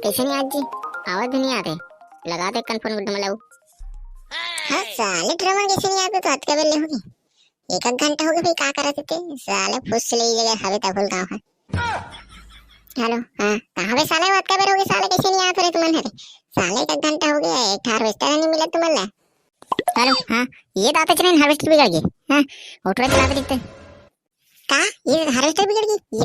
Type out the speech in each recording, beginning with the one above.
कैसे नहीं आज जी आवाज नहीं आते लगा दे कन्फर्म गुड मतलब। हाँ साले ड्रामा कैसे नहीं आते तो हद का बेले होगी। एक घंटा हो गया भाई का करते थे साले फुस ले जगह हवे तब भूल गांव है। हेलो हाँ कहाँ पे साले बात कर रहे हो साले कैसे नहीं आते रे तुम हरे साले एक घंटा हो गया एक हार्वेस्टर नहीं मिला तुम्हारे। हेलो हाँ ये दाते चले हार्वेस्टर बिगड़ गई। हाँ ऑटो चला दिखते का ये हार्वेस्टर बिगड़ गई ये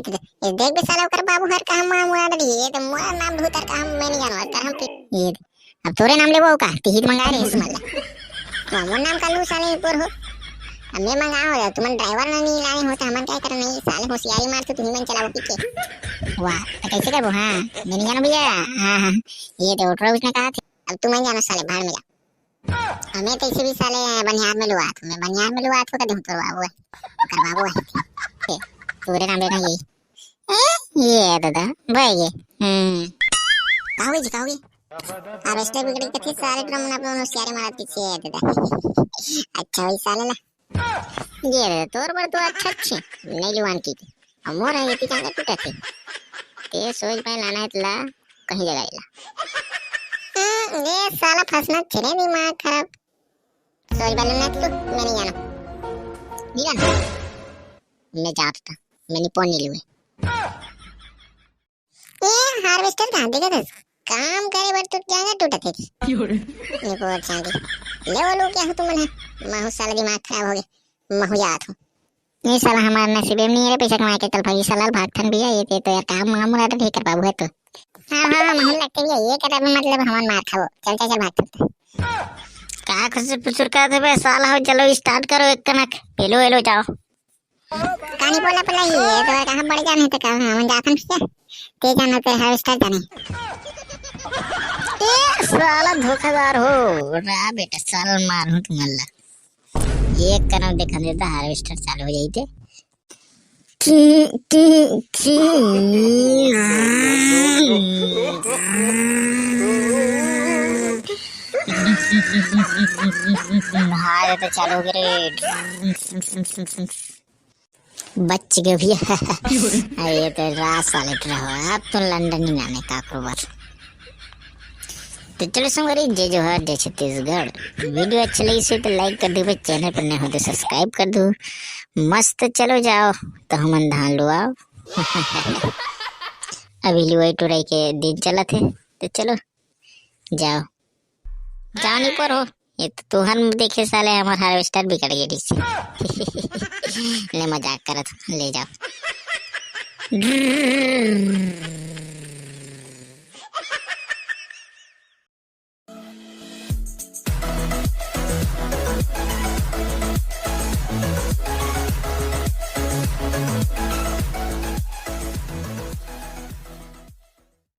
देख बे साला कर बाबू हर काम मां मुआ डली ये तो मोरा नाम धूतर का हम मैं नहीं जानवा कर हम ये अब तोरे नाम लेबो का टिकट मंगा रे इसमल्ला तो हमर नाम का लू साले ऊपर हो हमें मंगा हो तुम ड्राइवर नहीं लाने होता हमन क्या करना नहीं साले होशियारी मार तो तुम्हें मन चलाओ पीछे वाह तो कैसे करबो। हां मैं नहीं जानो भैया। हां ये तो ऑटो उसने कहा था अब तुम नहीं जानो साले बाहर में जा हमें तो इसे भी साले बनियार में लुआ तुम्हें बनियार में लुआ तो कदम तो बाबू कर बाबू है तोरे नाम लेना ये दादा भाई ये कहोगे हार्वेस्टर बिगड़ के थे सारे ड्रम ना अपने होशियारी मारा पीछे दादा अच्छा वही साले ला ये रे तोर पर तो अच्छा अच्छे नहीं जुआन की थी अमोर है ये ती कांगा टूटा थे ते सोच पे लाना है तला कहीं जगह इला ये साला फंसना चले दिमाग खराब सोच बाले ना तू मैं नहीं जाना नहीं जाना मैं जाता था मैंने फोन नहीं लिए ये हार्वेस्टर कहां देगा दस काम करे बट टूट जाएगा टूटा थे देखो अच्छा ले वो लोग क्या हो तुम ने माहू साला दिमाग खराब हो गया महू जात हूं ये साला हमारा नसीब में नहीं है पैसा कमा के चल भाई साला भागथन भैया ये तो यार काम मामूला तो ठीक कर बाबू है तो हां महू लगते भैया ये कर मतलब हमार मार खाओ चल चल चल भागथन का खुश पुसुर का थे बे साला हो चलो स्टार्ट करो एक कनक हेलो हेलो जाओ कहानी बोला पला ये तो कहां बढ़ जाने तो कहां हम जाथन क्या ते जाना तो हार्वेस्टर जाने ए साला धोखादार हो रा बेटा साला मार हूं तुम्हारा ये कनक देखा देता हार्वेस्टर चालू हो जाइते हाय तो चालू हो गए बच गए भैया ये तो रात साले रहा अब तो लंदन ही जाने का अक्टूबर तो चलो संगरी जे जो है जय छत्तीसगढ़ वीडियो अच्छी लगी से तो लाइक कर दो चैनल पर नए हो तो सब्सक्राइब कर दो मस्त चलो जाओ तो हम धान लो आओ अभी लुआई टुराई के दिन चला थे तो चलो जाओ जाओ नहीं पर हो ये तो तुहन देखे साले हमार हार्वेस्टर बिगड़ गई ले मजाक करत ले जाओ